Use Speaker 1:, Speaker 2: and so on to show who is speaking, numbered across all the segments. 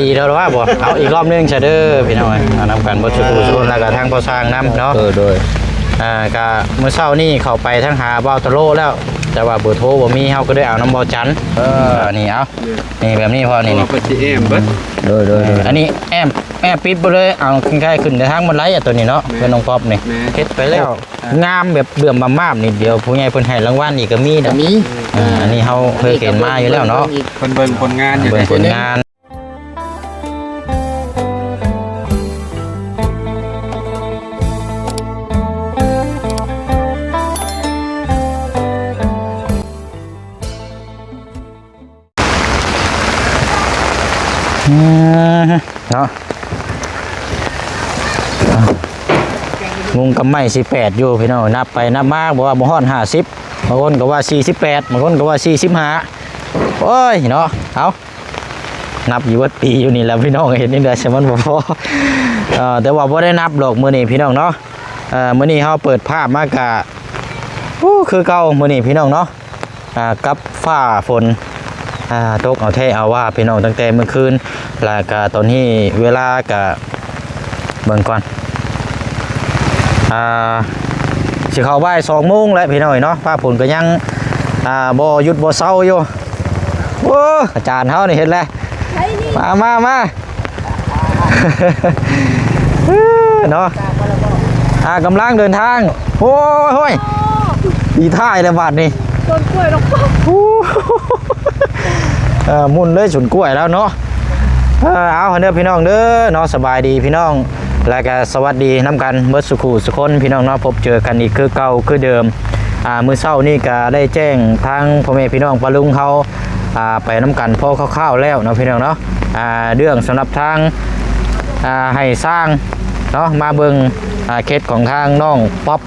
Speaker 1: ดีแล้วว่าบ่เอาอีกรอบนึงซะเด้อพี่น้องนำกันบ่สู้สู้แล้วก็ทางพอสร้างนำเนาะ
Speaker 2: โดย
Speaker 1: ก็เมื่อเช้านี้เข้าไปทั้งหาเบ้าตะโลแล้วแต่ว่าเบอร์โทรบ่มีเฮาก็ได้เอาน้ำบ่จันนี่เอานี่แบบนี้พอนี่
Speaker 2: ก็สิแอมเบิดโดย
Speaker 1: อันนี้แอมปิดไปเลยเอาขึ้นใกล้ขึ้นในทางบันไดตัวนี้เนาะเป็นน้องป๊อปนี่เฮ็ดไปแล้วงามแบบเบื่อมามๆนี่เดียวผู้ใหญ่เพิ่นให้รางวัลอีกก็มีอันนี้เฮาเคยเห็นมาอยู่แล้วเนาะ
Speaker 2: เพิ่นเบิ่งผลงานอยู่
Speaker 1: เบิ่งผลงานเนาะมุงกับไม้18อยู่พี่น้องนับไปนับมาบอกว่าบ่ฮอด50บางคนก็ว่า48บางคนก็ว่า45โอ้ยเนาะเอานับอยู่ว่าปีอยู่นี่แหละพี่น้องเห็นนี่เด้อใช่มันบ่พอแต่ว่าบ่ได้นับหรอกมื้อนี้พี่น้องเนาะมื้อนี้เฮาเปิดภาพมากะคือเก่ามื้อนี้พี่น้องเนาะกับฟ้าฝนตกเอาแท้เอาว่าพี่น้องตั้งแต่เมื่อคืนแล้วก็ตอนนี้เวลาก็เบิ่งก่อนสิเข้าบ่าย2 โมงแล้วพี่น้องเนาะฟ้าฝนก็ยังบ่หยุดบ่เซาอยู่โอ้อาจารย์เฮานี่เห็นแล้วมาเนาะกำลังเดินทางโอ้ยดีท่ายแล้วบาดนี่ต้นกล้วยลงมุ่นเลยสวนกล้วยแล้วเนาะเอาเด้อพี่น้องเด้อเนาะสบายดีพี่น้องแล้วก็สวัสดีน้ำกันเบิดสุขุสุคนพี่น้องเนาะพบเจอกันอีกคือเก่าคือเดิมมื้อเช้านี่ก็ได้แจ้งทางพ่อแม่พี่น้องปะลุงเขาไปน้ำกันพอคร่าวๆแล้วเนาะพี่น้องเนาะเรื่องสำหรับทางให้สร้างเนาะมาเบิ่งเคสของทางน้องป๊อป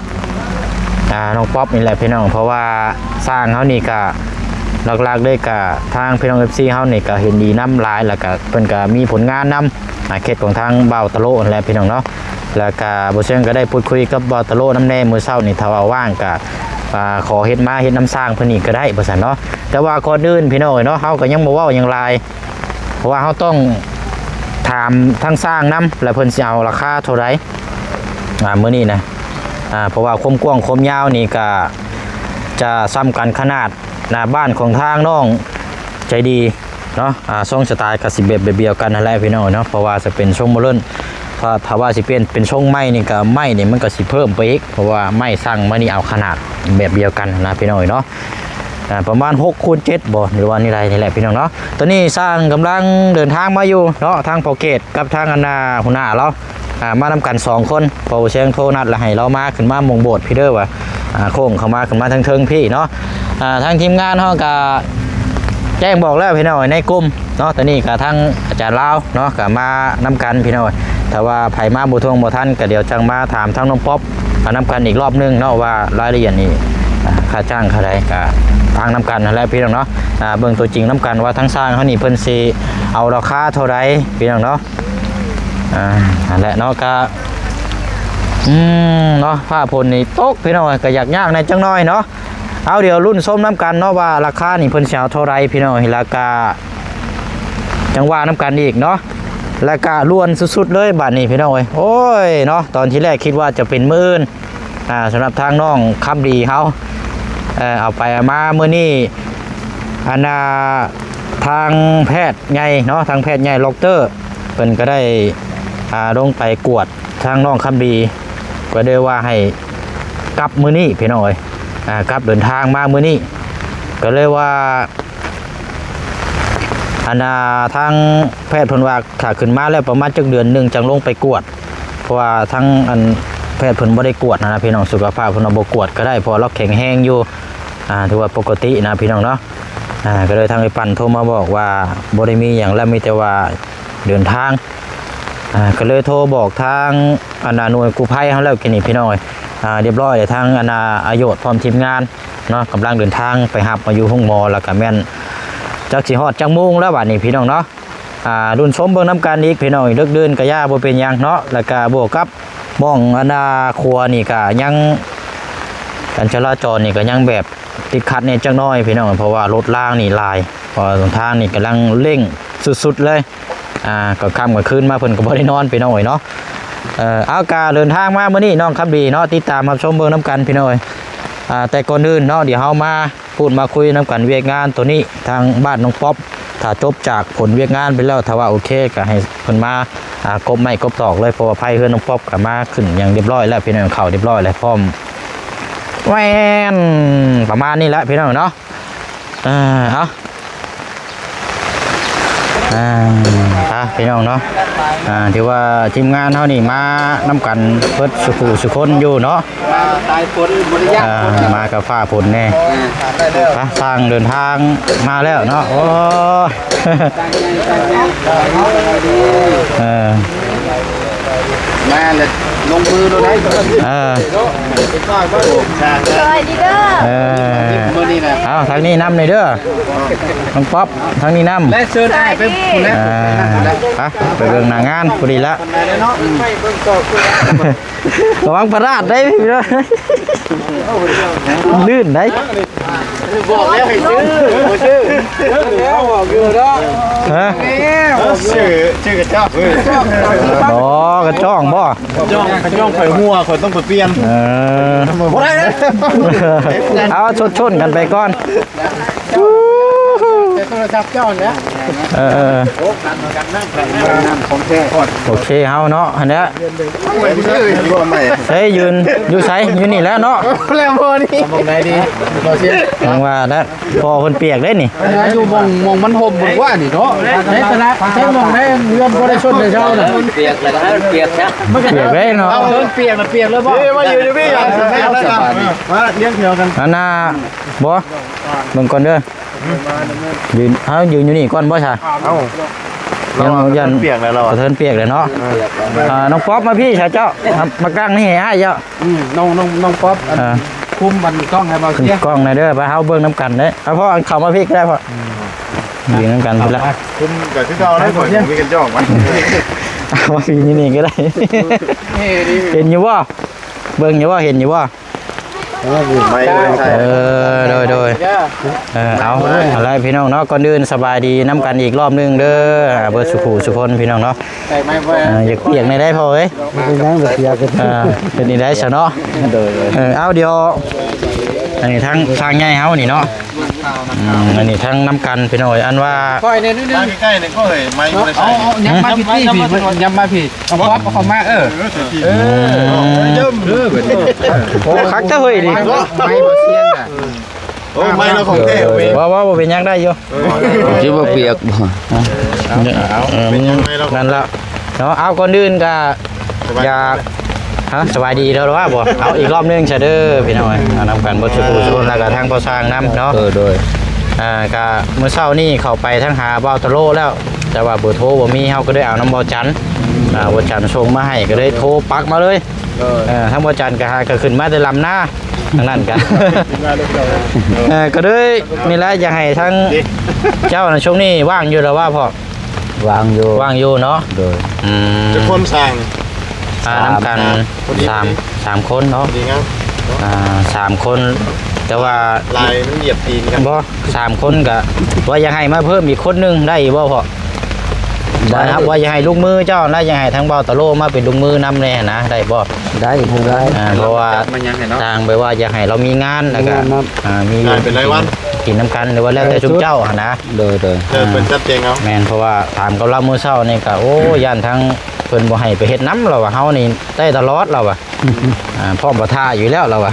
Speaker 1: น้องป๊อปนี่แหละพี่น้องเพราะว่าสร้างเขานี่ก็หลักๆเลยกับทางพี่น้อง FC เฮานี่ก็เห็นดีน้ำลายแล้วก็เพิ่นก็มีผลงานนำเคสของทางเบาตะโลนั่นแหละพี่น้องเนาะแล้วก็บ่เชิงก็ได้พูดคุยกับเบาตะโลน้ำแน่มื้อเช้านี่ถ้าว่าว่างก็ขอเฮ็ดน้ำสร้างเพิ่นนี่ก็ได้บ่ซั่นเนาะแต่ว่าก่อนอื่นพี่น้องเนาะเฮาก็ยังบ่เว้าหยังหลายเพราะว่าเฮาต้องถามทางสร้างนำแล้วเพิ่นสิเอาราคาเท่าใดมื้อนี้นะเพราะว่าความกว้างความยาวนี่ก็จะซ้ำกันขนาดหน้าบ้านของทางน้องใจดีเนาะทรงสไตล์กับสิแบบเดียวกันนั่นแหละพี่น้องเนาะเพราะว่าจะเป็นทรงโมเดิร์นถ้าว่าสิเป็นทรงไม้นี่ก็ไม้นี่มันก็สิเพิ่มไปอีกเพราะว่าไม้สั่งมานี่เอาขนาดแบบเดียวกันนะพี่น้องเนาะประมาณ6x7บ่หรือว่านี่ไรนี่แหละพี่น้องเนาะตอนนี้สร้างกำลังเดินทางมาอยู่เนาะทางพอเกตกับทางหัวหน้าเรามานำกัน2 คนพอเชียงโทรนัดแล้วให้เรามาขึ้นมามงโบสถ์พี่เด้อว่าโค้งเข้ามาขึ้นมาทั้งเทิงพี่เนาะทางทีมงานเขาก็แจ้งบอกแล้วพี่น้อยในกลุ่มเนาะตอนนี้ก็ทั้งอาจารย์ลาวเนาะก็มานำกันพี่น้อยแต่ว่าไผมาบุทวงบุทันก็เดี๋ยวจังมาถามทั้งน้องป๊อปมานำกันอีกรอบนึงเนาะว่ารายละเอียดนี่ค่าจ้างเท่าไรก็ทางนำกันนั่นแหละพี่น้องเนาะเบื้องตัวจริงนำกันว่าทั้งสร้างเขานี่เพิ่นสิเอาราคาเท่าไรพี่น้องเนาะนั่นแหละเนาะก็เนาะผ้าพลนี่ตกพี่น้องก็อยากยากในจังน้อยเนาะเอาเดี๋ยวรุ่นส้มน้ำกันเนาะว่าราคานี่เพิ่นสิเอาเท่าไรพี่น้องราคาจังว่าน้ำกันอีกเนาะราคาล้วนสุดๆเลยบาทนี้พี่น้องโอ้ยเนาะตอนที่แรกคิดว่าจะเป็นมื้อสำหรับทางน้องคำดีเขาเอาไปมามื้อนี้ทางแพทย์ใหญ่เนาะทางแพทย์ใหญ่ด็อกเตอร์เพิ่นก็ได้ลงไปกวดทางน้องคำดีก็ได้ว่าให้กลับมื้อนี้พี่น้องกลับเดินทางมามื้อนี้ก็เลยว่าทางแพทย์เพิ่นว่าถ้าขึ้นมาแล้วประมาณจักเดือนนึงจังลงไปกวดเพราะว่าทั้งแพทย์เพิ่นบ่ได้กวดนะพี่น้องสุขภาพเพิ่นบ่กวดก็ได้เพราะเราแข็งแรงอยู่ถือว่าปกตินะพี่น้องเนาะก็เลยทางไอ้ปั่นโทรมาบอกว่าบ่ได้มีหยังแล้วมีแต่ว่าเดินทางก็เลยโทรบอกทางหน่วยกู้ภัยเขาแล้วกินนี่พี่น้อยเรียบร้อยทางอายุพร้อมทีมงานเนาะกำลังเดินทางไปหับมาอยู่ห้องหมอแล้วก็แม่นจักสิฮอดจังมุ่งแล้วบัดนี้พี่น้องเนาะรุ่นชมเบิ่งน้ำกันอีกพี่น้อยเลิกเดินกระย่าบ่เป็นหยังเนาะแล้วก็บวกกับบ้องครัวนี่ก็ยังการจราจรนี่ก็ยังแบบติดขัดเนี่ยจังน้อยพี่น้องเพราะว่ารถล่างนี่ลายพอทางนี่กำลังเร่งสุดๆเลย ก็ค่ำก็คืนมาเพิ่นก็บ่ได้นอนพี่น้อยเนาะเอากาเดินทางมามื้อนี้น้องครับดีเนาะติดตามรับชมเบิ่งนํกันพี่น้อยแต่ก่อนอื่นเนาะเดี๋ยวเฮามาพูดมาคุยนํกันเวียกงานตัวนี้ทางบ้านน้องป๊อปถ้าจบจากผลเวียกงานไปแล้วถ้าว่าโอเคก็ให้เพิ่นมากบไม้กบตอกเลยเพราะว่าไผเฮือนน้องป๊อปก็มาขึ้นอย่างเรียบร้อยแล้วพี่น้องเข้าเรียบร้อยแล้วพร้อมแว่นประมาณนี้แหละพี่น้องเนาะเอาพี่น้องเนาะที่ว่าทีมงานเท่านี้มานำกันเพิดสุคนอยู่เนาะ
Speaker 2: ตายฝนบริยา
Speaker 1: มากับฟ้าฝนแน่ทางเดินทางมาแล้วเนาะโอ้
Speaker 2: มาเลยลงมือเราได้
Speaker 3: สวัสดีเด้อ
Speaker 1: เอาทางนี้นำเลยเด้อน้องป๊อปทางนี้นำ
Speaker 2: และเชิญได้ไปคุณแล้ว
Speaker 1: ไปเบิ่งหน้างานพอดีละระวังประหลาดได้พี่น้องลื่นได้
Speaker 2: บอกแล้วให้ชื่อแล้วบอกอยู่เนาะชื่อกระจ้อง
Speaker 1: บ่กระจ้องบ่
Speaker 2: กระจ้องข่อยหัวข่อยต้องไปเปลี่ยนบ่ได้
Speaker 1: เอาชนกันไปก่อน
Speaker 2: โทรศัพท์เจ้าเนี่ย
Speaker 1: โอเคเฮาเนาะอันเนี้ยยืนอยู่ไสยืนนี่แล้วเนาะ
Speaker 2: แล้วพอนี่มองไหนดีบ่เสีย
Speaker 1: ว่าแล้วพอคนเปียกได้นี่
Speaker 2: อยู่มองมันห่มบ่ว่านี่เนาะในตลาดใช้มองได้เงินบ่ได้ชนได้เช้าน่ะ
Speaker 3: เปียกเลยนะเปียกนะ
Speaker 1: เปียกได้เนาะ
Speaker 2: เอาเปียกแล้วบ่มาอยู่อยู่พี่มาเลี้ยงเที่ยวกัน
Speaker 1: น่าบ่เบิ่งก่อนเด้อยืนยืนอยู่นี่ก่อนบ่ใช่ยัน
Speaker 2: เปียกแล้วเรา
Speaker 1: เทินเปียกเลยเนาะน้องป๊อปมาพี่ชาเจ้ามากางนี่ให้เจ้า
Speaker 2: น้องป๊อปคุมมันกล้องให้เบาเสีย
Speaker 1: กล้องในเด้อไปเฮาเบิ่งน้ำกันเด้อพ่อเข้ามาพี่ก็ได้พ่อยืนน้ำกันพุ่นละ
Speaker 2: คุมกับที่เราได้ก่อนมีกันจ้องมัน
Speaker 1: มาพี่นี่ก็ได้เห็นอยู่บ่เบิ่งอยู่บ่เห็นอยู่บ่โดยเอาอะไรพี่น้องเนาะก่อนอื่นสบายดีน้ำกันอีกรอบนึงเด้อเบิร์สุคนพี่น้องเนาะอยากเปียกในได้พอเอ้ยเป็นนี่ได้ซะเนาะเอาเดี๋ยวอันนี้ทางใหญ่เฮานี่เนาะอันนี้ทั้งน้ำกันพี่น้อยอันว่า
Speaker 2: ค่อยเนี่ยนิดนึงใกล้ๆเนี่ยก็เฮ้ยไม่ได้ใช่ย้ำมาพี่ย้ำมาพี่เอาพอดเอามาเยิ่ม
Speaker 1: โอ้คักเจ้าเฮ้ยดิ
Speaker 2: ไม่บ่เสียงอ่ะโอ้ไม่เราของแท้
Speaker 1: ว่าเป็นยังได้อยู่
Speaker 3: คิดว่าเปียก
Speaker 1: นั่นละเนาะเอาก่อนอื่นก็อยากสบายดีแล้วหรือว่าบ่เอาอีกรอบนึงเฉยเด้อพี่น้อยนำกันบ่ชุกุชุนแล้วก็ทางพอสร้างน้ำเนาะ
Speaker 3: โดย
Speaker 1: ก็เมื่อเช้านี่เข้าไปทั้งหาเบาตะโลแล้วแต่ว่าเบอร์โทรบ่มีเฮาก็ได้เอาน้ำบ่จันบ่จันส่งมาให้ก็เลยโทรปักมาเลยทั้งบ่จันก็ขึ้นมาแต่ลำหน้าทางนั้นกันก็เลยนี่แหละอยากให้ทั้งเจ้าในช่วงนี้ว่างอยู่แล้วว่าพ่อ
Speaker 3: ว่าง
Speaker 1: อยู่เนาะ
Speaker 3: โดย
Speaker 2: จะคนสั่ง
Speaker 1: น้ำกัน3คนเนาะ3คนแต่ว่า
Speaker 2: ลายมันเหยียบตีนกัน
Speaker 1: บ่3คนก็ว่าอยากให้มาเพิ่มอีกคนนึงได้บ่พ่อได้ครับว่าอยากให้ลูกมือเจ้าได้อยากให้ทั้งเบาตะโลมาเป็นลูกมือนำแน่นะได้บ่
Speaker 3: ได้
Speaker 1: เพราะว่าทางไปว่าอยากให้เรามีงานแล้วก็มี
Speaker 2: งานเป็นรายวัน
Speaker 1: กินน้ำกันหรือว่าแล้วแต่ชุมเจ้านะ
Speaker 3: โดย
Speaker 2: เป็นชัดเจนเอา
Speaker 1: แม่นเพราะว่าถามกับเรามื้อเช้านี่ก็โอ้ย่านทั้งเพิ่นบ่ให้ไปเฮ็ดน้ำเราว่าเฮานี่ได้ตลอดเราว่าพร้อมบ่ท่าอยู่แล้วเราว่า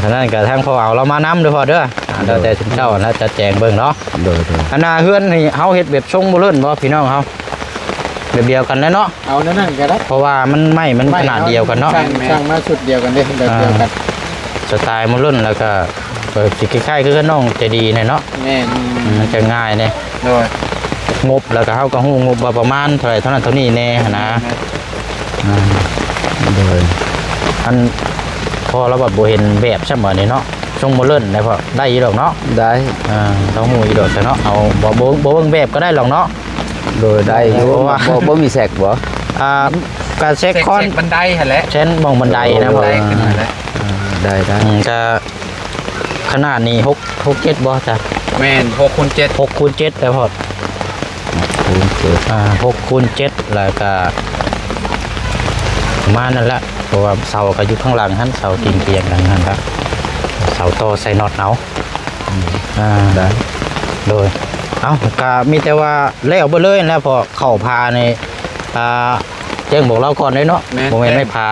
Speaker 1: ฉะนั้นก็ทางพ่อเอาเรามานำเด้อพ่อเด้อแล้วแต่ชุมเจ้านะจะแจงเบิ่งเนาะ
Speaker 3: โดย
Speaker 1: อันน่ะเฮือนนี่เฮาเฮ็ดแบบทรงบ่เลิ่นบ่พี่น้องเฮาแบบเดียวกันเนาะ
Speaker 2: เอานั่นก็ได้
Speaker 1: เพราะว่ามันขนาดเดียวกันเนาะ
Speaker 2: ช่างมาชุดเดียวกันเด้แบบเดียวกัน
Speaker 1: สไตล์บ่เลิ่นแล้วก็สิคล้ายๆคือน้องใจดีเนาะ
Speaker 2: แม่
Speaker 1: มันจะง่ายเด้
Speaker 2: โดย
Speaker 1: งบแล้วก็เฮาก็ฮู้งบว่าประมาณเท่าไหร่เท่านั้นเท่านี้แน่นะโดยอันพอเราแบบบ่เห็นแบบใช่บ่นี่เนาะทรงบ่เลิ่นได้พอได้อยู่ดอกเนาะ
Speaker 3: ได้
Speaker 1: ต้องฮู้อยู่ดอกแต่เนาะเอาบ่เบิ่งแบบก็ได้หรอกเนาะ
Speaker 3: โดยได้อยู่ว่าบ่มีแสกบ่
Speaker 1: ก็เช็คคอน
Speaker 2: บันไดหั่นแหละ
Speaker 1: เช่นมองบันไดนะพ่อ
Speaker 3: ได้
Speaker 1: จะขนาดนี้6 7บ่จ้ะ
Speaker 2: แม่น6 คูณ 7
Speaker 1: 6 คูณ 7แต่พอ 6 คูณ 7แล้วก็ประมาณนั่นแหละเพราะว่าเสาก็อยู่ข้างหลังหั่นเสากินเตียงหลังหั่นครับเสาโตใส่น็อตเอาได้โดยเอ้าก็มีแต่ว่าแล้วบ่เลยนะพอเข้าพาในแจ้งบอกเราก่อนได้เนาะบ่แม่นไม่พา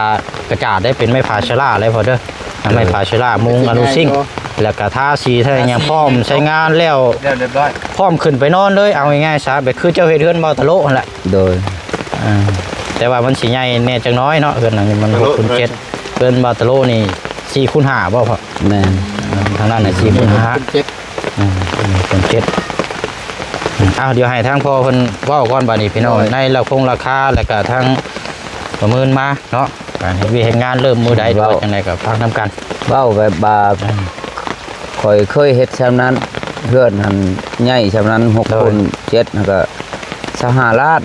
Speaker 1: กระจาดได้เป็นไม่พาชลาเลยพอเด้อไม่พาชลามุงอนุซิ่งแล้วก็ทาสีเท่ายังพร้อมใช้งานแล้ว
Speaker 2: เรียบร้อย
Speaker 1: พร้อมขึ้นไปนอนเลยเอาง่ายๆซะแบบคือเจ้าเฮ็ดเฮือนบ่ตะโลนั่นแหละ
Speaker 3: โดย
Speaker 1: แต่ว่ามันสิใหญ่แน่จังน้อยเนาะเฮือนหลังนี้มัน6คูณ7เฮือนบ่ตะโลนี่4คูณ5บ่พอ
Speaker 3: แม่น
Speaker 1: ทางนั้นน่ะ4คูณ5คูณ7เดี๋ยวให้ทางพ่อเพิ่นเว้าก่อนบัดนี้พี่น้องในราคาแล้วก็ทางประเมินมาเนาะการเฮ็ดเฮ็ดงานเริ่มมื้อใดด้วยจังไดก็ฟังนำกัน
Speaker 3: เว้าแบบบาข่อยเคยเฮ็ดซำนั้นเพื่อนหันใหญ่ซำนั้น6คูณ7แล้วก็25ล้าน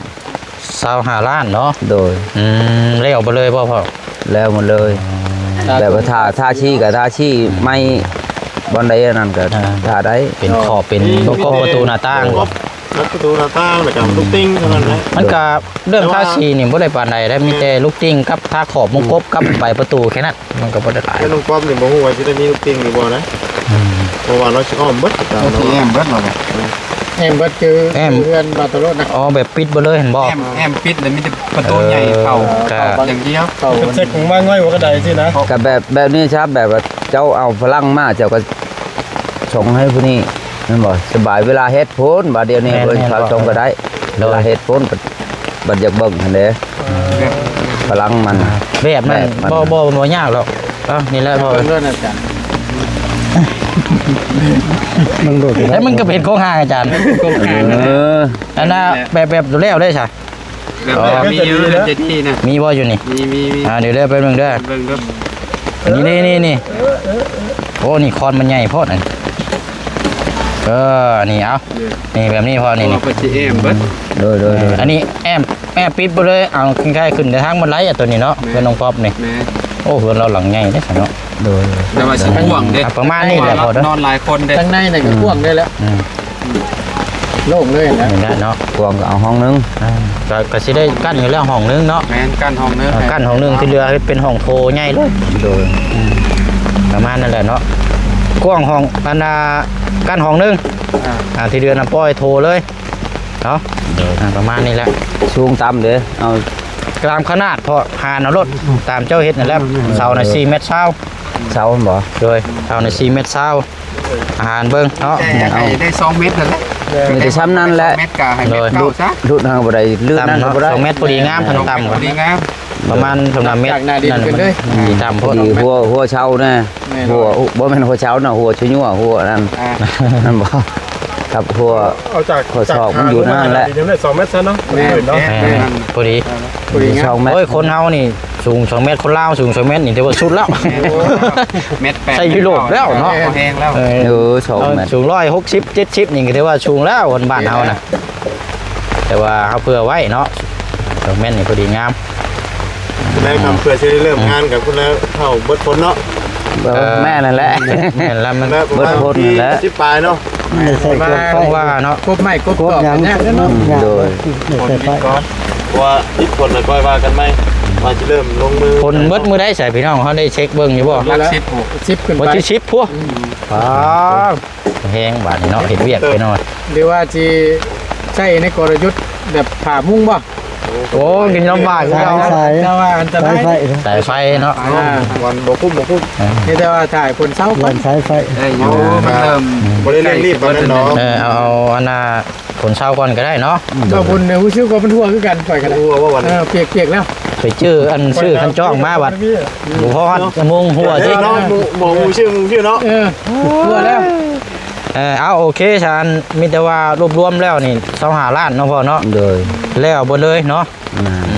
Speaker 1: 25ล้านเนาะ
Speaker 3: โดย
Speaker 1: แล้วบ่เลยบ่พ่อ
Speaker 3: แล้วหมดเลยแบบว่าท่าชี้กับท่าชี้ไม่บอนใดนั่นก็ท่าได้
Speaker 1: เป็นขอบเป็นโลโก้ประตูหน้าต่าง
Speaker 2: ประตูหน้าต่างแล้วก็ลูกติ้งเท่านั้นแหละ
Speaker 1: มันก็เรื่องท่าชี้นี่บ่ได้ปานใดได้มีแต่ลูกติ้งกับท่าขอบวงกบกับใบประตูแค่นั้นมันก็บ่ได้หลาย
Speaker 2: แล้วน้องก๊อฟนี่บ่ฮู้ว่าสิได้มีลูกติ้งหรือบ่นะเพราะว่าเราสิอ้อมเบิดตามเราแอมเบิดเรา
Speaker 4: แอมเบิดคือเพื่อนบาตโลนะ
Speaker 1: แบบปิดบ่เลยเห็นบ่
Speaker 2: แอมปิดแล้วมีแต่ประตูใหญ่เข้าอย่างเดียว
Speaker 4: เป็นเช็คของบ้านง่อยหัวกระไดสินะ
Speaker 3: ก็แบบนี้ครับแบบว่าเจ้าเอาพลังมาเจ้าก็ส่งให้ผู้นี้นั่นบ่สบายเวลาเฮ็ดพ้นบาดเดียวนี้เพิ่นเขาส่งก็ได้เวลาเฮ็ดพ้นบัดอยากเบิ่งหั่นเด้พลังมัน
Speaker 1: แบบนั้นบ่ยากหรอกนี่แหละพ่อ
Speaker 4: เรื่องอาจารย์
Speaker 1: มึงดูแล้วมันก็เป็นโค้งห่างอาจารย์อันน่ะแบบดูแล้วได้ใช่
Speaker 2: มีอยู่เจดีนะ
Speaker 1: มีบ่อยู่นี่
Speaker 2: มี
Speaker 1: เดี๋ยวเด้อไปเบิ่งเด้อนี่โอ้นี่คอนมันใหญ่โพดนี่เอานี่แบบนี้พอนี่
Speaker 3: โดย
Speaker 1: อันนี้แอมปิดไปเลยเอาขึ้นใกล้ขึ้นในทางมันไหลตัวนี้เนาะเป็นน้องป๊อปนี่โอ้เฮือนเราหลังใหญ่ได้เนาะ
Speaker 3: โดย
Speaker 2: แต่ว่าสิห่วงเด้
Speaker 1: ประมาณนี้แหละพอเด้อน
Speaker 2: อนหลายคนเด้
Speaker 4: ข้างในน่ะก็ห่วงได้แล้วโล่งเลย
Speaker 1: นะเนาะ
Speaker 3: ห่วงก็เอาห้องนึง
Speaker 1: ก็สิได้กั้นอยู่แล้วห้องนึงเนาะ
Speaker 2: แม่นกั้นห้อง
Speaker 1: นึงที่เหลือเป็นห้องโถใหญ่เลย
Speaker 3: โดย
Speaker 1: ประมาณนั่นแหละเนาะกว้างห้องอันกั้นห้องนึงที่เดือนปล่อยโทรเลยเนาะประมาณนี้แหละ
Speaker 3: สูงต่ำเด้อเอา
Speaker 1: ตามขนาดพอหานเอารถตามเจ้าเฮ็ดนั่นแหละเสาใน4 เมตรเสา
Speaker 3: บ่
Speaker 1: โดยเสาใน4 เมตรอาหารเบิ่งเนาะ
Speaker 2: เอาได้2 เมตรนั่นแหละ
Speaker 3: มีแต่ซ้ำนั่นแหละ
Speaker 2: เมตรกะให้เมตรเก้าซะ
Speaker 3: รุดทางบ่ได้ลื่นนั่นบ่ได้
Speaker 1: 2 เมตรพอดีงามทันต่ำพอดีงามประมาณ3 เมตรนั่นดีต่ำพอดี
Speaker 3: หัวเช้านะหัวบ่แม่นหัวเช้าน่ะหัวชุ่ยหัวนั่นบ่ครับหัว
Speaker 4: เอาจาก
Speaker 3: ศอกมันอยู่นั่นแหละ
Speaker 4: เดี๋ยวได้2 เมตรซะเนาะ
Speaker 1: พอดี
Speaker 3: 2 เมตร
Speaker 1: โอ้ยคนเฮานี่สูง2 เมตรคนลาวสูง2 เมตรนี่ถือว่าสุดแล้ว
Speaker 2: เมตร8
Speaker 1: ใส่ยุโรปแล้วเนาะ
Speaker 2: แพงแล้ว
Speaker 3: 2 เมตร
Speaker 1: สูง160 70นี่ก็ถือว่าสูงแล้วคนบ้านเฮานะแต่ว่าเฮาเพื่อไว้เนาะ2 เมตรนี่พอดีงาม
Speaker 2: ได้ทำเพื่อจะได้เริ่มงานกับคุณแล้วเท่าเบิดพ้นเนาะ
Speaker 3: แม่นั่นแหละ
Speaker 1: มัน
Speaker 3: เบิดพ้นนั่นแหละ
Speaker 2: 10 ปลายเนาะ
Speaker 1: ว่าเนาะ
Speaker 4: กบไม้กบตอกเนี่ย
Speaker 3: โดย
Speaker 2: ว่าอีกคนน่ะค่อยว่ากันมั้ยว่าจะเริ่มลงมือ
Speaker 1: คนเบิดมือได้ใส่พี่น้องเฮาได้เช็คเบิ่งอยู่บ่
Speaker 2: หลัก10
Speaker 4: ขึ้นไป
Speaker 1: บ่สิ10พวกแฮงบาดนี่เนาะเฮ็ดเวียกไปหน่อย
Speaker 4: หรือว่าสิใช้ในกลยุทธ์แบบผ่ามุ้งบ่
Speaker 1: โอ้กินลำบาก
Speaker 4: เราแต่ว่าอันตราย
Speaker 1: สายไฟเนาะ
Speaker 2: วันบ่คุ้ม
Speaker 4: นี่แต่ว่าถ่ายคนเศร้าก่อน
Speaker 3: สายไฟ
Speaker 2: มันเริ่มบ่ได้รีบปานนั้นเนาะ
Speaker 1: เอาอันน่ะคนเศร้าก่อนก็ได้เนาะ
Speaker 4: ก็บุญเนี่ยผู้ชื่อก็เป็นทั่วคือกันปล่อยกัน
Speaker 2: ทั่วว่าวัน
Speaker 4: เปียกแล้ว
Speaker 1: ไปชื่ออันชื่อคันจ้องมาบัดบ่พอมุงหัวจิ
Speaker 2: เนาะบ่ฮู้ชื่อเนาะ
Speaker 4: ทั่วแล้ว
Speaker 1: เอาโอเคฉันมีแต่ว่ารวมแล้วนี่25 ล้านเนาะพ่อเนาะ
Speaker 3: โดย
Speaker 1: แล้วบ่เลยเนาะ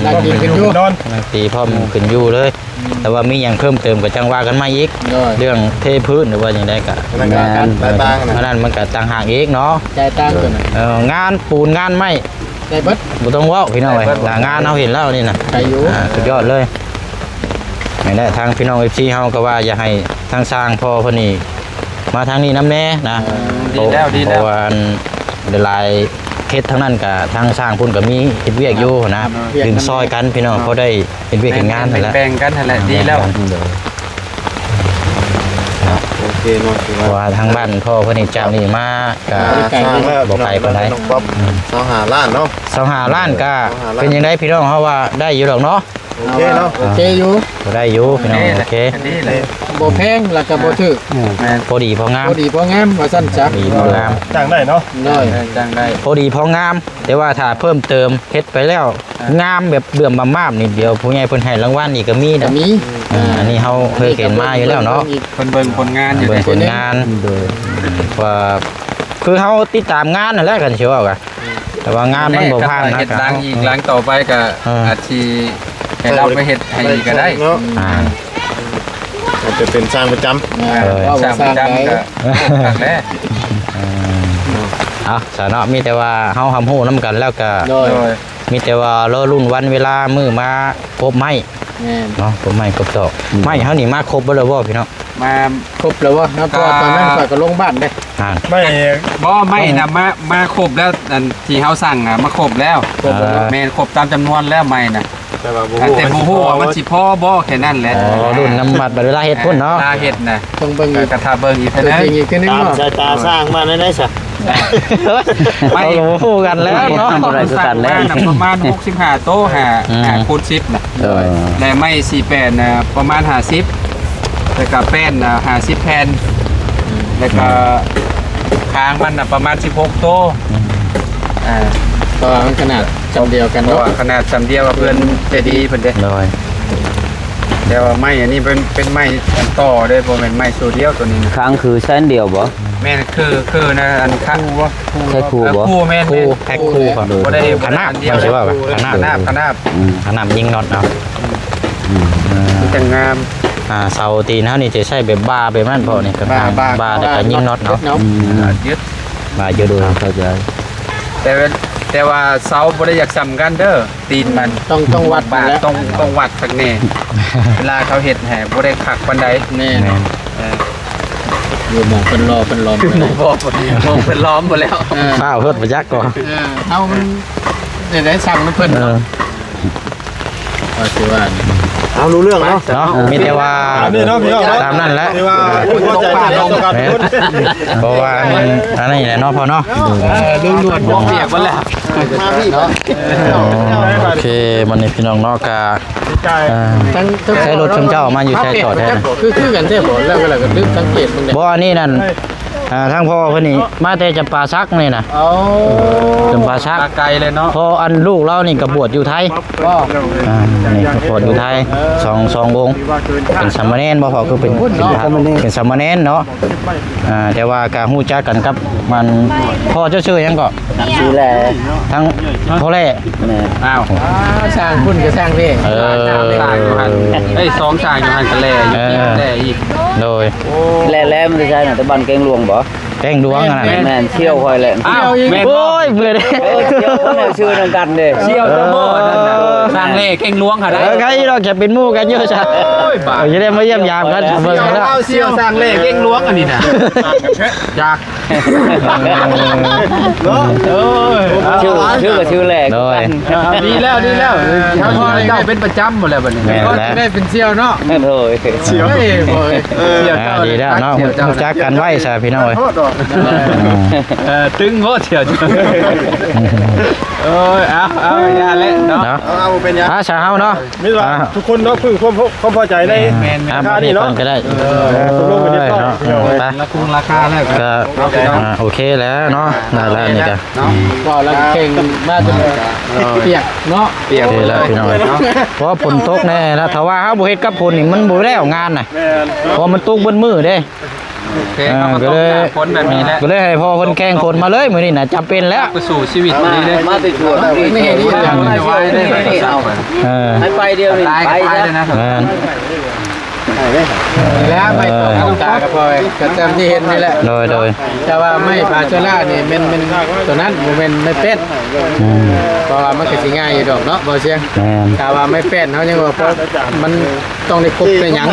Speaker 4: นั่งกินขึ้นอยู่
Speaker 1: นอนตีพร้อมขึ้นอยู่เลยแต่ว่ามีอย่างเพิ่มเติมก็จังว่ากันมาอีกเรื่องเทพื้นหรือว่าอย่างใดก็นั่นมันก็ต่างหากอีกเนาะ
Speaker 4: ใจต่างกัน
Speaker 1: งานปูนงานไม้
Speaker 4: ได้เบิด
Speaker 1: บ่ต้องว้าพี่น้องเอ้ยงานเฮาเห็นแล้วนี่น่ะ
Speaker 4: ไปอยู่
Speaker 1: สุดยอดเลยนี่แหละทางพี่น้อง FC เฮาก็ว่าอย่าให้ทางสร้างพ่อเพิ่นนี่มาทางนี้นำแน่นะ
Speaker 2: ดีแล้ว
Speaker 1: เพราะว่าหลาย เฮ็ดทั้งนั้นก็ทางสร้างพุ่นก็มีเฮ็ดเวียกอยู่นะดึงซอยกันพี่น้องเพราะได้เฮ็ดเวียกเฮ็ดงานนั่นแหละ
Speaker 2: แบ่งกันนั่นแหละดีแล้ว
Speaker 5: โอเคเนาะถือ
Speaker 1: เพราะว่าทางบ้านพ่อเพิ่นนี่จากนี่มาก็
Speaker 5: สร้างแล้ว
Speaker 1: บ่ไกลปานใด
Speaker 5: น้องป๊อป25ล้านเนาะ
Speaker 1: 25ล้านก็เป็นจังไดพี่น้องเฮาว่าได้อยู่ดอกเนาะ
Speaker 5: โอเคเนาะ
Speaker 4: โอเคอยู่
Speaker 1: บ่ได้อยู่พี่น้องโอเค
Speaker 2: ดีเลย
Speaker 4: บ่แพงแล้วก็บ่ถึก
Speaker 2: แม่น
Speaker 1: พอดีพองาม
Speaker 4: พอดีพองามว่าซั่นจ้ะ
Speaker 1: พอดีพองาม
Speaker 5: จ้างได้เนาะ
Speaker 4: น้อย
Speaker 2: จังได้
Speaker 1: พอดีพองาม แต่ว่าถ้าเพิ่มเติมเฮ็ดไปแล้วงามแบบเบื่อมามๆนี่เดียวผู้ใหญ่เพิ่นให้รางวัลอีกก็มี
Speaker 4: ก็
Speaker 1: นะ
Speaker 4: มี
Speaker 1: อันนี้เฮาเคยเห็นมาอยู่แล้วเนาะ
Speaker 2: เพิ่นเบิ่งผลงานอยู่
Speaker 1: เบิ่ง
Speaker 2: เนี่ย
Speaker 1: ผลงานว่าคือเฮาติดตามงานนั่นแหละกันสิว่าก็แต่ว่างานมันบ่ผ่านนะ
Speaker 2: เฮ็ดล้างอีกล้างต่อไปก็อาจสิให้เราไปเฮ็ดให้อีกก็ได้
Speaker 5: เนาะ
Speaker 1: อ่า
Speaker 5: อาจจะเป็นสร้างประจำ
Speaker 4: ว่า
Speaker 2: สร้าง
Speaker 4: สร้าง
Speaker 2: จำ
Speaker 4: ได้
Speaker 2: ก็ตักแล้ว
Speaker 1: เอาสาเนาะมีแต่ว่าเฮาหำฮู้นํกันแล้วก็
Speaker 4: โดย
Speaker 2: โดย
Speaker 1: มีแต่ว่ารอรุ่นวันเวลามื้อมาพบไม้
Speaker 4: แม่น
Speaker 1: เนาะพบไม้พบตอกไม้เฮานี่มาครบบ่แล้วบ่พี่น้อง
Speaker 2: มา
Speaker 4: ครบแล้วว่านะเพราะว่าตอนนั้นข่อยก็ลงบ้านได้
Speaker 1: อ่า
Speaker 5: ไม่
Speaker 2: บ่ไม่นะมาครบแล้วอันที่เฮาสั่งน่ะมาครบแล้ว
Speaker 1: ครบแล้ว
Speaker 2: แม่นครบตามจำนวนแล้วไม่น่ะ
Speaker 5: แต่ว่า
Speaker 2: แต่บ่ฮู้ว่ามันสิพอบ่แค่นั้นแหละ
Speaker 1: อ๋อรุ่นน้ำมัดบัดเวลาเฮ็ดพุ่นเนาะ
Speaker 2: ลาเฮ็ดน่ะ
Speaker 4: ต้องเบิ่งอีก
Speaker 2: กระทาเบิ่งอีกเท่า
Speaker 4: ตัว
Speaker 2: นั้น
Speaker 4: จริงอีกทีนึง
Speaker 5: ตาม
Speaker 4: เนาะ
Speaker 5: สายตาสร้างมาได้ซะ
Speaker 1: ไม่ฮู้กันแล้วเนาะ
Speaker 3: บ่ได้คือกันแล้ว
Speaker 2: น่ะประมาณ65โต๊ะ5คูณ10น่ะ
Speaker 3: เออ
Speaker 2: และไม้48น่ะประมาณ50แล้วก็แป้นน่ะ50แผ่นแล้วก็ค้างมันน่ะประมาณ16โต๊ะ
Speaker 4: ก็มันขนาดจำเดียวกัน
Speaker 2: เพราะ
Speaker 4: เนาะ
Speaker 2: ว่าขนาดจำเดียวกับเพื่อนใจดีเพิ่นเด้
Speaker 1: โดย
Speaker 2: แต่ว่าไม้อันนี้เป็นไม้อันต่อเด้บ่แม่นไม้โซเดียวตัวนี้นะ
Speaker 3: ค้างคือแสนเดียวบ่
Speaker 2: แม่นคือนะอันคักบ่
Speaker 3: ใช่ครูบ่
Speaker 2: ครูแม่น
Speaker 1: คู่แพ็คคู่ครับ
Speaker 2: บ่ได้
Speaker 1: ขนาดมันสิว่าแบบขนาด
Speaker 2: ขนาด
Speaker 1: ขนาดยิงน็อตเอา
Speaker 2: มันจะงาม
Speaker 1: เสาตีนเฮานี่จะใช้แบบบาร์แบบนั้นพอนี่ก็
Speaker 2: บาร์
Speaker 1: แล้วก็ยิงน็อตเนาะ
Speaker 2: ยึด
Speaker 1: บาร์เยอะดู
Speaker 3: เข้าใจ
Speaker 2: แต่ว่าเสาบ่ได้อยากซ้ำกันเด้อตีนมัน
Speaker 4: ต้องวัด
Speaker 2: บา
Speaker 4: แล้ว
Speaker 2: ต้องวัดสักแน่เวลาเขาเฮ็ดให้บ่ได้คักปานใด
Speaker 4: แน่น
Speaker 1: แม่น
Speaker 4: อยู่หมองเป็นรอเป็นล้อม
Speaker 2: บ่เป็นล้อมหมดแล้ว
Speaker 1: ข้าวเฮ็ดบ่ยักก่อน
Speaker 4: เฮามันได้สั่งมันเพิ่น
Speaker 1: เออ
Speaker 4: ก็สิว่า
Speaker 5: เอารู้เรื่องเนาะ
Speaker 1: เนาะมีแต่ว่า
Speaker 5: นี่เนาะพี่น้อง
Speaker 1: ตามนั้นแหละ
Speaker 5: ที่ว่าเข้าใจต้องการพูด
Speaker 1: เพราะว่ามันอันนี้แหละเนาะพอเนาะ
Speaker 4: ลุงนวดบ่เปียกบ่แล้ว
Speaker 5: มาพี่เนาะ
Speaker 1: โอเควันนี้พี่น้องเนาะก็
Speaker 5: ใจ
Speaker 4: ทั้ง
Speaker 1: ใช้รถชมเจ้ามาอยู่ใช้จอดแท้นะ
Speaker 4: คือกันแท้บ่แล้วก็ดึกสังเกตมันได้
Speaker 1: บ่อันนี้นั่นทางพ่อเพิ่นนี่มาแต่จำปาซักนี่นะ
Speaker 4: เอา
Speaker 1: จำปาซัก
Speaker 2: ตาไกลเลยเนาะ
Speaker 1: พออันลูกเรานี่ก็บวชอยู่ไทย
Speaker 4: บ่
Speaker 1: นี่ก็บวชอยู่ไทยสององค์เป็นสามเณรบ่พอคือเป็นเป็นสามเณรเนาะแต่ว่าก็ฮู้จักกันกับมันพ่อเจ้าชื่อหยังก็
Speaker 3: ชื่อแล
Speaker 1: ทั้งพ่อแร่
Speaker 3: แม่
Speaker 2: อ้าว
Speaker 4: สร้างคุณก็สร้างเด้
Speaker 2: สร้างอยู่หันสองสร้างอยู่หันกันแล่อยู่ที่แล่อีก
Speaker 1: โดย
Speaker 3: แลมันจะใช่น่ะตะบันเกงหลวงบ่
Speaker 1: แป้งดวงขนาดนั้น
Speaker 3: แม่นเชี่ยวคอยแหละ
Speaker 2: อ้าวแม่น
Speaker 1: โอ้ยเบื่อเด้
Speaker 3: เชี่ยวคนแนวชื่อนำกันเด้
Speaker 2: เชี่ยวตะโมนั่นน่ะสร้างเล่เก่งล้วงค่ะได้
Speaker 1: ใครเราจะเป็นหมู่กันเยอะจ้ะจะได้มาเยี่ยมยามกันเบิ่งกันแล้ว
Speaker 2: เชี่ยวสร้างเล่เก่งล้วงอันนี้น่ะอยาก
Speaker 3: ชื่อก็ชื่อแหลก
Speaker 1: โดย
Speaker 2: ดีแล้วเขาพอเจ้าเป็นประจำหมดแล้วบัดนี้
Speaker 1: แม่น
Speaker 4: ก็
Speaker 1: แล้ว
Speaker 4: ได้เป็นเซี่ยวเนาะ
Speaker 3: แม่นโถย
Speaker 4: เฮ้ยบ่
Speaker 1: ดีแล้วเนาะรู้จักกันไว้ซะพี่น้องเอ้ย
Speaker 2: ตึงโหเชี่ยวเอ้ยเอาอย่าเล่นเนาะ
Speaker 1: เนาะ
Speaker 5: เอาเป็นยัง
Speaker 1: ชาเฮาเนาะ
Speaker 5: ไม่ว่าทุกคนเนาะคือความพอใจใน
Speaker 2: แม่น
Speaker 5: ราคานี่เนาะ
Speaker 1: ก็ได้
Speaker 5: ตกลงกันเรียบร้อย
Speaker 1: ไป
Speaker 2: ราคาแล้ว
Speaker 1: ก็โอเคแล้วเนาะได้แล้วนี่ก็
Speaker 4: ก็แล้วเก่งมาจนเปียกเนาะ
Speaker 2: เปียก
Speaker 1: โอเคแล้วพี่น้องเพราะฝนตกแน่แล้วถ้าว่าเฮาบ่เฮ็ดกับฝนนี่มันบ่ได้งานน่ะเพราะมันตกเบิดมื้อเด้
Speaker 2: โอเคก็เลยคนแบบนี้แหละ
Speaker 1: ก็เลยให้พ่อเพิ่นแข่งคนมาเลยมื้อนี้น่ะจำเป็นแล้ว
Speaker 2: ไปสู่ชีวิตนี้เลย
Speaker 3: มาติดชวนไม่เห็นที่ทำไม่ไหวได้เอา
Speaker 1: เออ
Speaker 3: ให้ไปเดียวนี่
Speaker 2: ตาย
Speaker 3: ไป
Speaker 2: ไป
Speaker 3: ซะ
Speaker 2: เลยนะ
Speaker 1: แม่น
Speaker 4: นี่แหละไม่ต้องตากับพลอยกระจำที่เห็นนี่แหละ
Speaker 1: โดย
Speaker 4: แต่ว่าไม่ปลาเชล่านี่มันตัวนั้นมันไม่เป็นเพราะว่ามันก็สิง่ายอยู่ดอกเนาะบ่เสียง
Speaker 1: แม่น
Speaker 4: แต่ว่าไม่เป็นเขายังว่าเพราะมันต้องได้คุบได้หยัง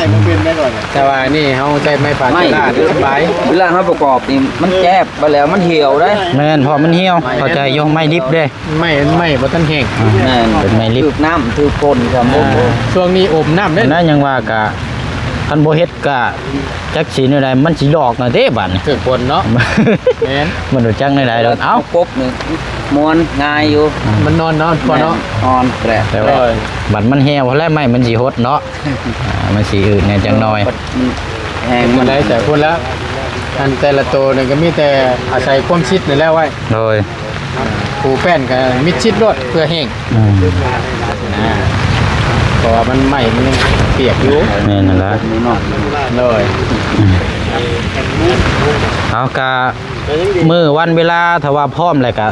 Speaker 4: แต่ว่านี่เขาใช้ไม้ปลาเชล่าสบาย
Speaker 3: เวลาเขาประกอบนี่มันแจ็บไปแล้วมันเหี่ยวได้
Speaker 1: แม่นเพอมันเหี่ยวเข้าใจอยู่ไม่ดิบเด้
Speaker 4: ไม่บ่ทันแห้ง
Speaker 3: แม่น
Speaker 1: เป็นไม้ลิบ
Speaker 3: ถือน้ำถือพ่นครับผม
Speaker 4: ช่วงนี้อมน้ำเด้
Speaker 1: นั่นยังว่ากะท่านบ่เฮ็ดกะจักสิแนวใดมันสิดอกน่ะเด้บัดนี้
Speaker 4: ถึงคนเนาะแม่น
Speaker 1: มันรู้จักแนวใดดอกเอ้า
Speaker 3: กบนี่ม้วนง่ายอยู่
Speaker 4: มันนอนพอเนาะ
Speaker 3: นอนแปลก
Speaker 1: แต่ว่าบัดมันเหี่ยวแล้วไม้มันสิหดเนาะมันสิอืดแน่จังน้อย
Speaker 3: แห้ง
Speaker 4: มันได้แต่คนละอันแต่ละตัวนี่ก็มีแต่อาศัยความชิดนี่แล้วไว้
Speaker 1: โดย
Speaker 4: ปูแป้นก็มิดชิดรถเพื่อแห้ง
Speaker 1: อืม
Speaker 4: นะเพราะว่ามันไหม้มันยังเปียกอยู่
Speaker 1: แม่นนั่นล่ะ
Speaker 3: นี่เนาะ
Speaker 4: เลย
Speaker 1: เอากะมื้อวันเวลาถ้าว่าพร้อมแล้วก็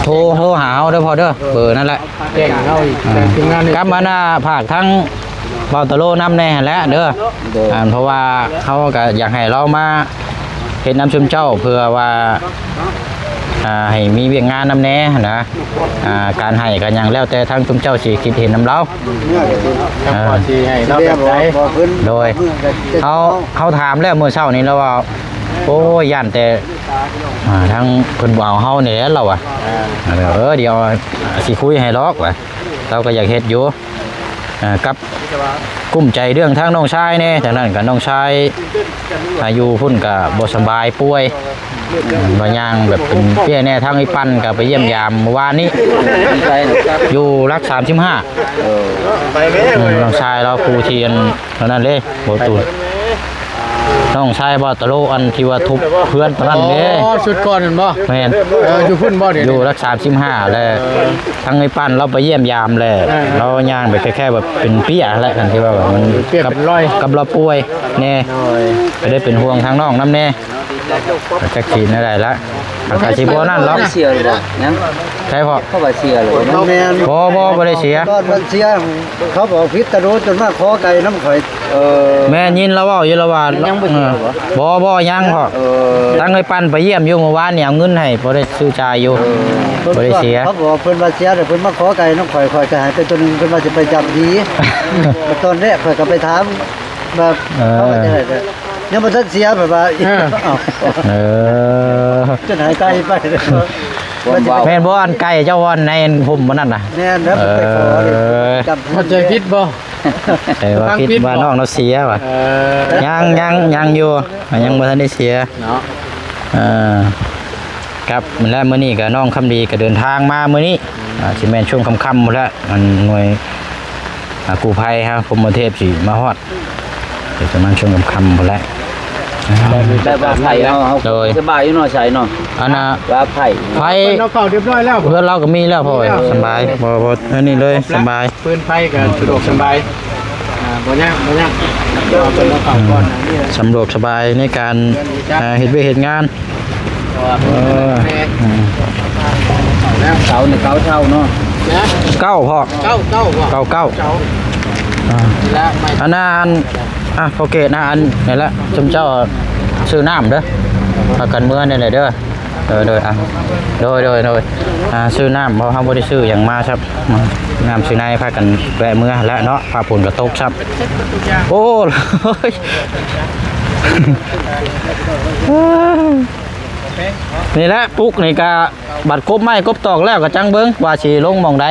Speaker 1: โทรหาเฮาเด้อพอเด้อเบอร์นั่นแหละ
Speaker 4: แจ้งเข้าอีกแต่ทีมงานนี่
Speaker 1: กลับมาหน้าภาคทั้งเบาตะโลน้ำแน่หั่นแหละเด้อเพราะว่าเขาก็อยากให้เรามาเฮ็ดน้ำชุมเจ้าเพื่อว่าให้มีเวียกงานน้ำแน่นะการให้ก็ยังแล้วแต่ทั้งชุมเจ้าสิคิดเห็นน้ำเรา
Speaker 4: ทำพอที่ให้เราแบบไหน
Speaker 1: โดยเขาถามแล้วเมื่อเช้านี้แล้วว่าโอ้ยย่านแต่ทั้งคนบ่เอาเฮานี่แหละเราอ่ะเดี๋ยวสิคุยให้ล็อกว่ะเราก็อยากเฮ็ดอยู่กับกุ้มใจเรื่องทางน้องชายแน่จากนั้นกับน้องชายอยู่พุ่นกับบ่สบายป่วยบางอย่างแบบเป็นเปี้ยแน่ทางไอ้ปั้นกับไปเยี่ยมยามเมื่อวานนี้อยู่รัก35
Speaker 5: ไปแม่
Speaker 1: น้องชายเราครูเทียนนั่นเลยโบตูนน้องชายบ่ตะโลอันที่ว่าทุบเพื่อนตอนนั้นเด้
Speaker 4: อ๋อชุดก่อนเห็นบ่
Speaker 1: แม่น
Speaker 4: อยู่พุ่นบ่เดี๋ยว
Speaker 1: อยู่
Speaker 4: นี้
Speaker 1: รัก35แล้วทั้งไอ้ปั้นเราไปเยี่ยมยามแล้วเราย่างไปแค่แบบเป็นเปี้ยแหละกันที่ว่าแบบมัน
Speaker 4: เปียกเป็นรอย
Speaker 1: กับเราป่วยแน่ก็ได้เป็นห่วงทางน้องน้ำแน่จักขีดได้ละอากาศสิบ่นั่นหรอก
Speaker 3: เสียเลยบ่ยัง
Speaker 1: ใช่พอ
Speaker 3: เข้าไปเสียเลย
Speaker 5: น้องแม่
Speaker 1: บ่ได้เสีย
Speaker 5: ตอนมันเสียเขาบอกพิษตะโดจนมาขอไก่น้ำข่อย
Speaker 1: แม่ยินแล้วเว้าอยู่แล้วว่าบ่ยังพอตั้งไอ้ปั้นไปเยี่ยมอยู่เมื่อวานนี่เอาเงินให้บ่ได้ซื้อจ่ายอยู่บ่ได้เสีย
Speaker 5: เขาบอกเพิ่นว่าเสียแต่เพิ่นมาขอไก่น้ำข่อยจะหายไปตัวนึงเพิ่นว่าจะไปจับดีตอนแรกข่อยก็ไปถามแบบเขาว่าจะได้ยังบ่ทันเสียแบบว่าอ้าว
Speaker 1: เออ
Speaker 5: จะหายไก่ไป
Speaker 1: แม่นบ่อันไก่เจ้าวันในผมบ่นั่นน่ะ
Speaker 5: แน่นแล้วไปขอจับ
Speaker 4: เข้าใจผิดบ่
Speaker 1: แต่ว่าคิดว่าน้องเราเสียว่ะยังอยู่ยังบ่ทันได้เสีย
Speaker 4: เนาะ
Speaker 1: ครับแล้วมื้อนี้ก็น้องคำดีก็เดินทางมามื้อนี้สิแม่นช่วงค่ำๆหมดแล้วมันหน่วยกู้ภัยครับผมเทพสิมาฮอดเดี๋ยวประมาณช่วงค่ำๆหมดแล้ว
Speaker 3: แบบว่าไผ่เนาะ
Speaker 1: โดย
Speaker 3: สบายอยู่เนาะใส่เนาะ
Speaker 1: อันน่ะ
Speaker 3: ว่าไผ่
Speaker 1: ไฟ
Speaker 4: เราเข้าเรียบร้อยแล้ว
Speaker 1: เพื่อนเราก็มีแล้วพ่อยสบายบ่อันนี้เลยสบาย
Speaker 4: ปืนไฟก็สะดวกสบายบ่ยากเอาเป็นเราเข้าก่อนนะนี่
Speaker 1: สำรวจสบายในการเฮ็ดเวยกเฮ็ดงาน
Speaker 4: แล้ว
Speaker 3: เสานี่เขาเช่าเนาะ
Speaker 4: นะ
Speaker 1: เก้าพ่อ
Speaker 4: เก้าบ่
Speaker 1: เก้า
Speaker 4: เก้าแล้วไม่
Speaker 1: อันนั้นโอเคนะอันนี่แหละชมเจ้าซื้อน้ำเด้อพากันเมื่อนี่แหละเด้อโดยซื้อน้ำเพราะเขาบ่ได้ซื้ออย่างมาครับน้ำซื้อในพากันแวะเมื่อแล้วเนาะพาผลกระตกครับโอ้ย นี่แหละปุ๊กนี่ก็บัดกบไม้กบตอกแล้วก็จังเบิ้งว่าสิลงหม่องใด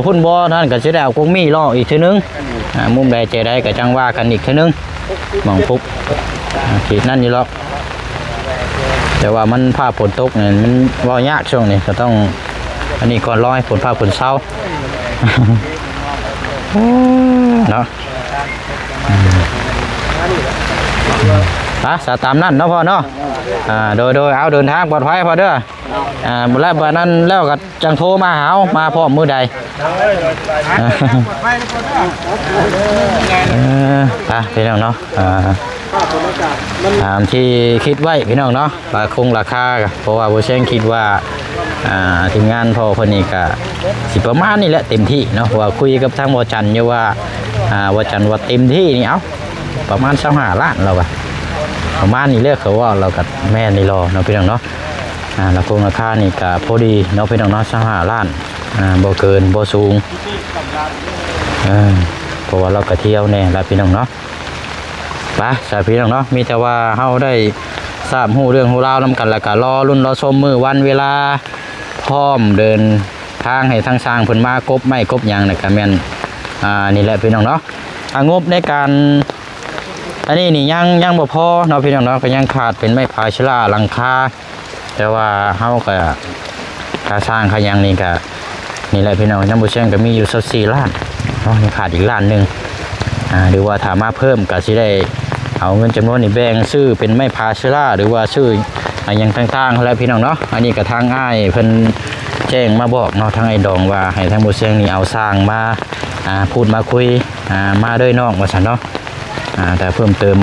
Speaker 1: พุ่นบ่นั่นก็สิได้เอากงมีล่ออีกทีนึงมุมใดเจใดก็จังว่ากันอีกทีนึงหม่องปุ๊กขีดนั่นอยู่หรอกแต่ว่ามันผ้าฝนตกเนี่ยมันเว้ายากช่วงนี้ก็ต้องอันนี้ก่อนรอให้ฝนผ้าฝนเศร้า เนาะสาตามนั่นเนาะพ่อเนาะโดยเอาเดินทางปลอดภัยพอเด้อหมดแล้วบัดนั้นแล้วก็จังโทรมาหามาพร้อมมื้อใดพี่น้องเนาะที่คิดไว้พี่น้องเนาะราคาเพราะว่าบ่เช่นคิดว่าทีมงานพ่อคนนี้ก็สิประมาณนี้แหละเต็มที่เนาะว่าคุยกับทางบ่จันอยู่ว่าบ่จันว่าเต็มที่นี่เอา ประมาณ25ล้านเราก็ประมาณนี้เลือกเขาว่าเรากับแม่นี่รอเนาะพี่น้องเนาะราคาราคานี่ก็พอดีเนาะพี่น้องเนาะ25ล้านบ่เกินบ่สูงเพราะว่าเราก็เที่ยวแน่ละพี่น้องเนาะไปสายพี่น้องเนาะมีแต่ว่าเฮาได้ทราบฮู้เรื่องฮู้ราวนํกันแล้วก็รอรุ่นรอชมมื้อวันเวลาพร้อมเดินทางให้ทางสร้างเพิ่นมากบไม้กบหยังน่ะก็แม่นนี่แหละพี่น้องเนาะงบในการอันนี้นี่ยังบ่พอเนาะพี่น้องเนาะก็ยังขาดเป็นไม้พาชลาหลังคาแต่ว่าเฮาก็ค่าสร้างค่าหยังนี่ก็นี่แหละพี่น้องยังบ่เชิงก็มีอยู่24ล้านเนาะยังขาดอีกล้านนึงหรือว่าถ้ามาเพิ่มก็สิได้เอาเงินจำนวนนี้แบ่งซื้อเป็นไม้พาชลาหรือว่าซื้ออย่างต่างๆแล้วพี่น้องเนาะอันนี้ก็ทางอ้ายเพิ่นแจ้งมาบอกเนาะทางไอ้ดองว่าให้ทางบ่เชิงนี่เอาสร้างมาพูดมาคุยมาด้วยน้องว่าซั่นเนาะแต่เพิ่มเติม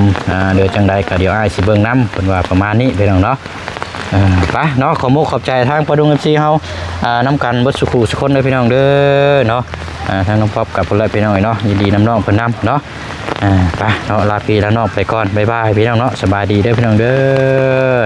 Speaker 1: เดี๋ยวจังใดก็เดี๋ยวอ้ายสิเบิ่งนำเพิ่นว่าประมาณนี้พี่น้องเนาะไปเนาะขอมุกขอบใจทางปะดุง FC เฮานํกันเบิดสุขุสุคนเด้อพี่น้องเด้อเนาะทางน้องป๊อปกับเพิ่นเลยพี่น้องเนาะยินดีนํน้องเพิ่นนำเนาะไปเนาะลาพี่ลาน้องไปก่อนบ๊ายบายพี่น้องเนาะสบายดีเด้อพี่น้องเด้อ